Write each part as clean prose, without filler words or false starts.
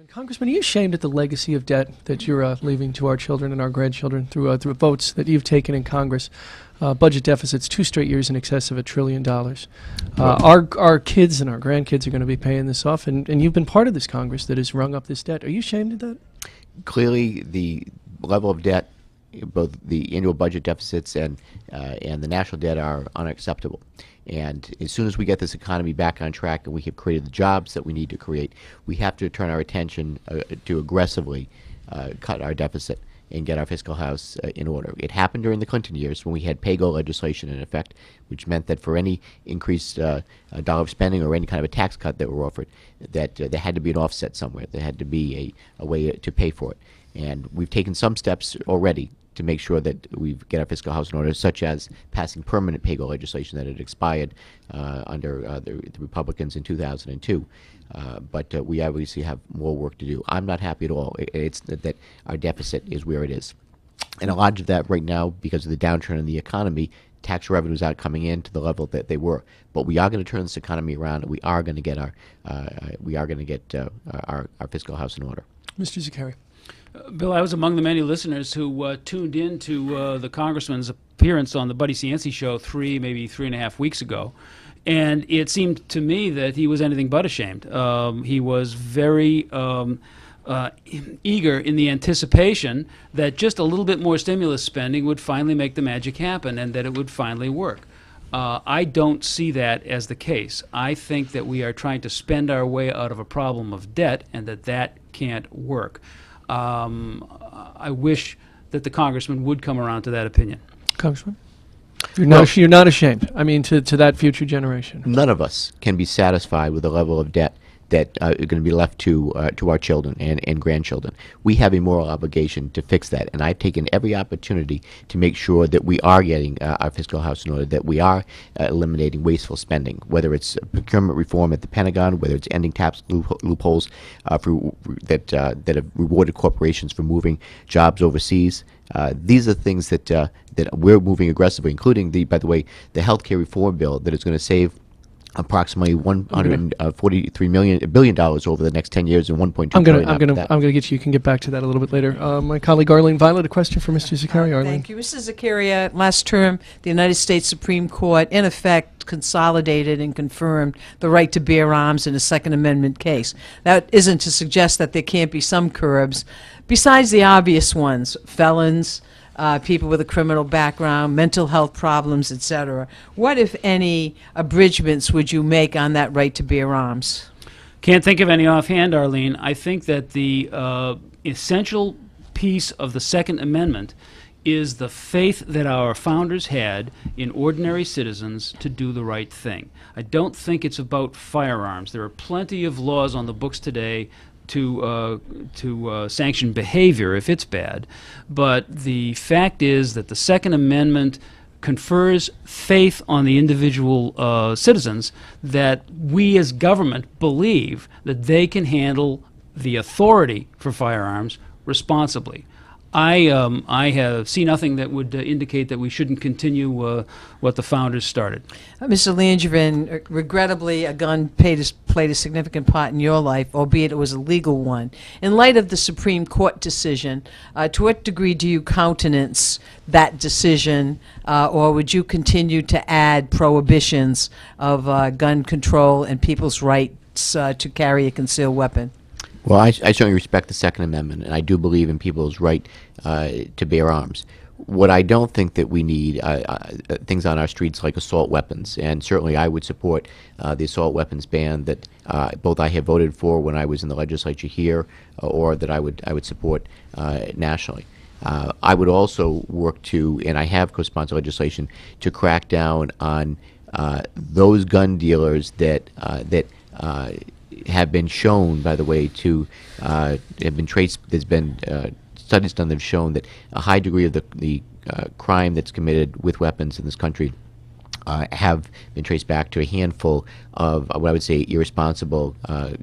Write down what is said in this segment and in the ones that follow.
Congressman, are you ashamed at the legacy of debt that you're leaving to our children and our grandchildren through votes that you've taken in Congress? Budget deficits 2 straight years in excess of $1 trillion. Our kids and our grandkids are going to be paying this off, and you've been part of this Congress that has rung up this debt. Are you ashamed of that? Clearly, the level of debt, both the annual budget deficits and the national debt, are unacceptable. And as soon as we get this economy back on track and we have created the jobs that we need to create, we have to turn our attention to aggressively cut our deficit and get our fiscal house in order. It happened during the Clinton years when we had pay-go legislation in effect, which meant that for any increased dollar of spending or any kind of a tax cut that were offered, that there had to be an offset somewhere. There had to be a way to pay for it. And we've taken some steps already to make sure that we get our fiscal house in order, such as passing permanent pay-go legislation that had expired under the Republicans in 2002. But we obviously have more work to do. I'm not happy at all. It's that our deficit is where it is. And a lot of that right now, because of the downturn in the economy, tax revenues aren't coming in to the level that they were. But we are going to turn this economy around, and we are going to get our fiscal house in order. Mr. Zakari. Bill, I was among the many listeners who tuned in to the Congressman's appearance on the Buddy Cianci show maybe 3.5 weeks ago, and it seemed to me that he was anything but ashamed. He was very eager in the anticipation that just a little bit more stimulus spending would finally make the magic happen and that it would finally work. I don't see that as the case. I think that we are trying to spend our way out of a problem of debt and that can't work. I wish that the Congressman would come around to that opinion. Congressman? You're not ashamed, I mean, to that future generation. None of us can be satisfied with the level of debt that are going to be left to our children and grandchildren. We have a moral obligation to fix that, and I've taken every opportunity to make sure that we are getting our fiscal house in order, that we are eliminating wasteful spending, whether it's procurement reform at the Pentagon, whether it's ending tax loopholes that have rewarded corporations for moving jobs overseas. These are things that we're moving aggressively, including by the way, the healthcare reform bill that is going to save approximately $143 billion over the next 10 years and $1.2 trillion after that. I'm going to get you. You can get back to that a little bit later. My colleague Arlene Violet, a question for Mr. Zakari. Arlene. Thank you. Mr. Zakari, last term, the United States Supreme Court, in effect, consolidated and confirmed the right to bear arms in a Second Amendment case. That isn't to suggest that there can't be some curbs, besides the obvious ones, felons, people with a criminal background, mental health problems, etc. What, if any, abridgments would you make on that right to bear arms? Can't think of any offhand, Arlene. I think that the essential piece of the Second Amendment is the faith that our founders had in ordinary citizens to do the right thing. I don't think it's about firearms. There are plenty of laws on the books today to sanction behavior if it's bad, but the fact is that the Second Amendment confers faith on the individual citizens that we as government believe that they can handle the authority for firearms responsibly. I have seen nothing that would indicate that we shouldn't continue what the founders started. Mr. Langevin, regrettably, a gun played a significant part in your life, albeit it was a legal one. In light of the Supreme Court decision, to what degree do you countenance that decision, or would you continue to add prohibitions of gun control and people's rights to carry a concealed weapon? Well, I certainly respect the Second Amendment, and I do believe in people's right to bear arms. What I don't think that we need things on our streets like assault weapons, and certainly I would support the assault weapons ban that both I have voted for when I was in the legislature here, or that I would support nationally. I would also work to, and I have co-sponsored legislation to crack down on those gun dealers that have been shown, by the way, to have been traced. There's been studies done that have shown that a high degree of the crime that's committed with weapons in this country have been traced back to a handful of what I would say irresponsible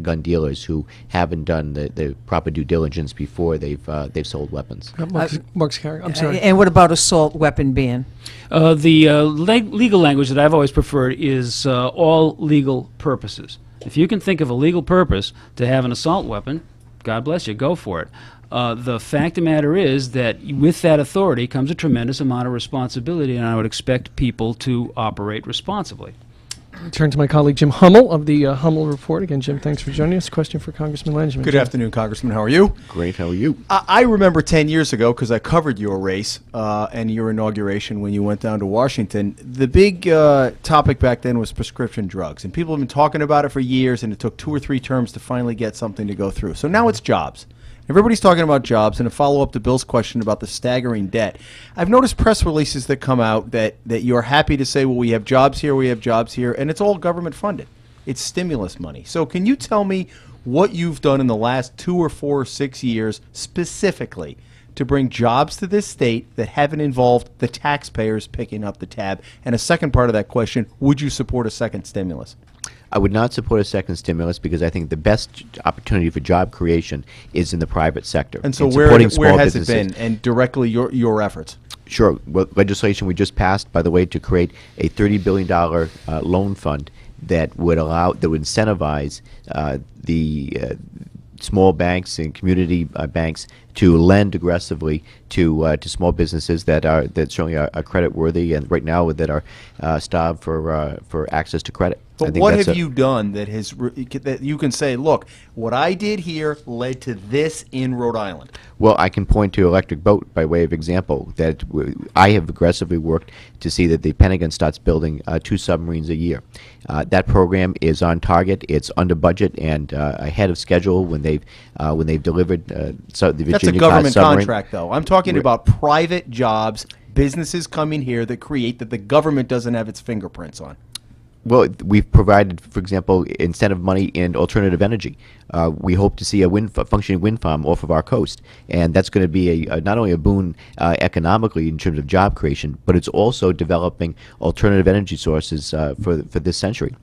gun dealers who haven't done the proper due diligence before they've sold weapons. Mark Zakari, I'm sorry. And what about assault weapon ban? The legal language that I've always preferred is all legal purposes. If you can think of a legal purpose to have an assault weapon, God bless you, go for it. The fact of the matter is that with that authority comes a tremendous amount of responsibility, and I would expect people to operate responsibly. Turn to my colleague Jim Hummel of the Hummel Report. Again, Jim, thanks for joining us. Question for Congressman Langevin. Good Jim. afternoon, Congressman. How are you? Great. How are you? I remember 10 years ago, because I covered your race and your inauguration when you went down to Washington. The big topic back then was prescription drugs. And people have been talking about it for years, and it took 2 or 3 terms to finally get something to go through. So now it's jobs. Everybody's talking about jobs, and to follow up to Bill's question about the staggering debt, I've noticed press releases that come out that you're happy to say, well, we have jobs here, and it's all government funded. It's stimulus money. So can you tell me what you've done in the last 2 or 4 or 6 years specifically to bring jobs to this state that haven't involved the taxpayers picking up the tab? And a second part of that question, would you support a second stimulus? I would not support a second stimulus because I think the best opportunity for job creation is in the private sector. And so in where supporting small has it businesses. been, and directly your efforts? Sure. Well, legislation we just passed, by the way, to create a $30 billion loan fund that would incentivize the small banks and community banks to lend aggressively to small businesses that certainly are credit worthy and right now that are starved for access to credit. But what have you done that that you can say, look, what I did here led to this in Rhode Island? Well, I can point to electric boat by way of example that I have aggressively worked to see that the Pentagon starts building 2 submarines a year. That program is on target. It's under budget and ahead of schedule when they've delivered the Virginia That's a government submarine. contract, though. I'm talking about private jobs, businesses coming here that create that the government doesn't have its fingerprints on. Well, we've provided, for example, incentive money in alternative energy. We hope to see a functioning wind farm off of our coast, and that's going to be not only a boon economically in terms of job creation, but it's also developing alternative energy sources for this century.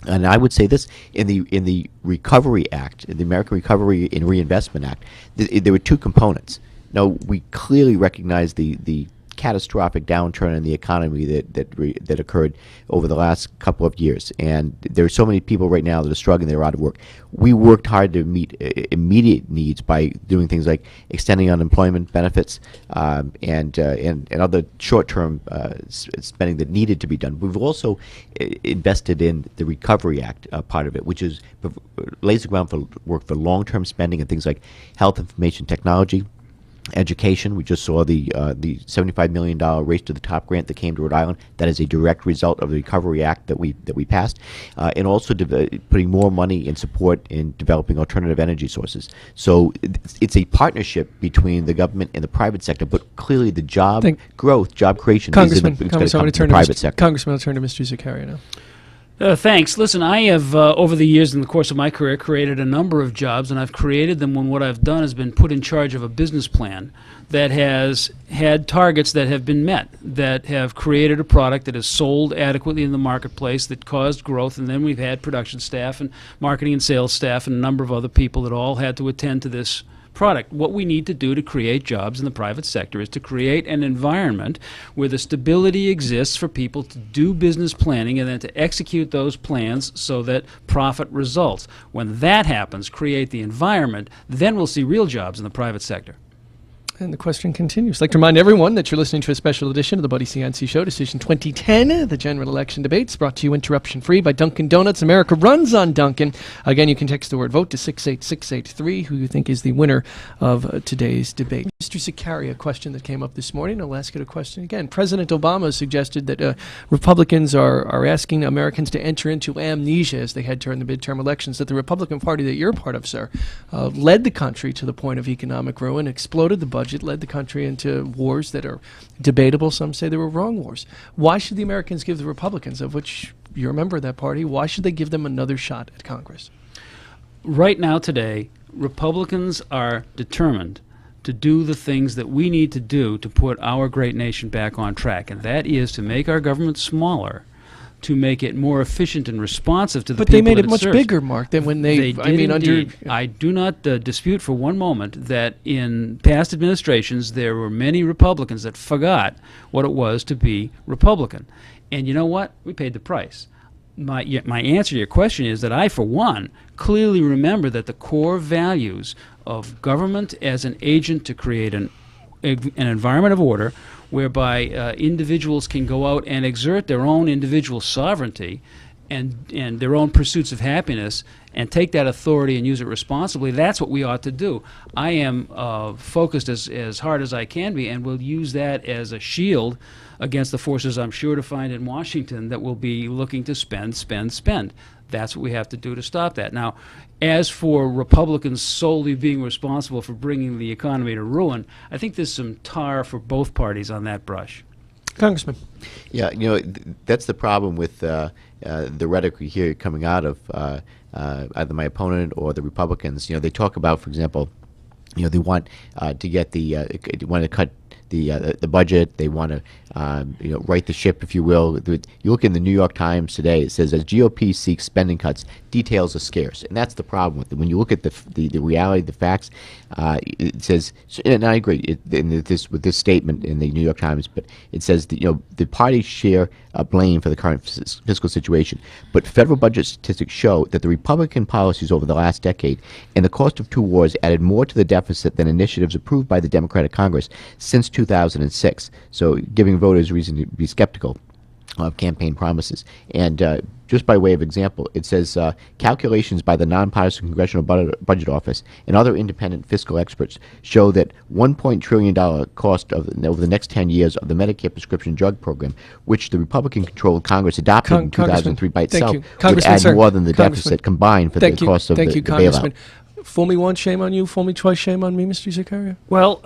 And I would say this, in the Recovery Act, in the American Recovery and Reinvestment Act, there were 2 components. Now, we clearly recognize the catastrophic downturn in the economy that occurred over the last couple of years, and there are so many people right now that are struggling, they're out of work. We worked hard to meet immediate needs by doing things like extending unemployment benefits and other short-term spending that needed to be done. We've also invested in the Recovery Act part of it, which lays the ground for work for long-term spending and things like health information technology, education. We just saw the $75 million Race to the Top grant that came to Rhode Island. That is a direct result of the Recovery Act that we passed, and also putting more money in support in developing alternative energy sources. So it's a partnership between the government and the private sector, but clearly the job creation is in the private sector. Congressman, I'll turn to Mr. Zakaria now. Thanks. Listen, I have, over the years in the course of my career, created a number of jobs, and I've created them when what I've done has been put in charge of a business plan that has had targets that have been met, that have created a product that is sold adequately in the marketplace, that caused growth, and then we've had production staff and marketing and sales staff and a number of other people that all had to attend to this product. What we need to do to create jobs in the private sector is to create an environment where the stability exists for people to do business planning and then to execute those plans so that profit results. When that happens, create the environment, then we'll see real jobs in the private sector. And the question continues. I'd like to remind everyone that you're listening to a special edition of the Buddy Cianci Show, Decision 2010, the general election debates, brought to you interruption-free by Dunkin' Donuts. America runs on Dunkin'. Again, you can text the word VOTE to 68683, who you think is the winner of today's debate. Mr. Zakaria, a question that came up this morning. I'll ask you a question again. President Obama suggested that Republicans are asking Americans to enter into amnesia as they head toward the midterm elections, that the Republican Party that you're part of, sir, led the country to the point of economic ruin, exploded the budget, led the country into wars that are debatable. Some say they were wrong wars. Why should the Americans give the Republicans, of which you're a member of that party, why should they give them another shot at Congress? Right now, today, Republicans are determined to do the things that we need to do to put our great nation back on track, and that is to make our government smaller, to make it more efficient and responsive to the people that it serves. But they made it much bigger, Mark, than when they did indeed. I do not dispute for one moment that in past administrations there were many Republicans that forgot what it was to be Republican. And you know what? We paid the price. my answer to your question is that I, for one, clearly remember that the core values of government as an agent to create an environment of order whereby individuals can go out and exert their own individual sovereignty and their own pursuits of happiness and take that authority and use it responsibly, that's what we ought to do. I am focused as hard as I can be and will use that as a shield against the forces I'm sure to find in Washington that will be looking to spend, spend, spend. That's what we have to do to stop that. Now, as for Republicans solely being responsible for bringing the economy to ruin, I think there's some tar for both parties on that brush. Congressman. Yeah, that's the problem with the rhetoric we hear coming out of either my opponent or the Republicans. They talk about, for example, they want to get they want to cut the budget. They want to right the ship, if you will. You look in the New York Times today. It says as GOP seeks spending cuts, details are scarce, and that's the problem with it. When you look at the reality, the facts, it says, and I agree with this statement in the New York Times, but it says that, the parties share blame for the current fiscal situation, but federal budget statistics show that the Republican policies over the last decade and the cost of two wars added more to the deficit than initiatives approved by the Democratic Congress since 2006. So giving voters reason to be skeptical of campaign promises. And just by way of example, it says calculations by the nonpartisan Congressional Budget Office and other independent fiscal experts show that $1 trillion cost over the next 10 years of the Medicare prescription drug program, which the Republican-controlled Congress adopted in 2003 by itself, would add more than the deficit combined for the cost of the bailout. Fool me once, shame on you. Fool me twice, shame on me, Mr. Zakaria. Well,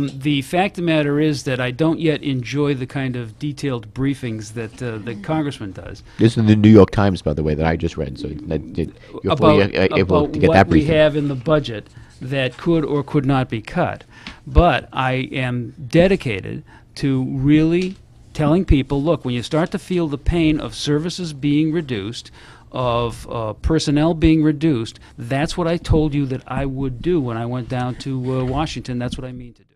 the fact of the matter is that I don't yet enjoy the kind of detailed briefings that the Congressman does. This is the New York Times, by the way, that I just read, so you're fully able to get that briefing. About what we have in the budget that could or could not be cut. But I am dedicated to really telling people, look, when you start to feel the pain of services being reduced, of personnel being reduced, that's what I told you that I would do when I went down to Washington. That's what I mean to do.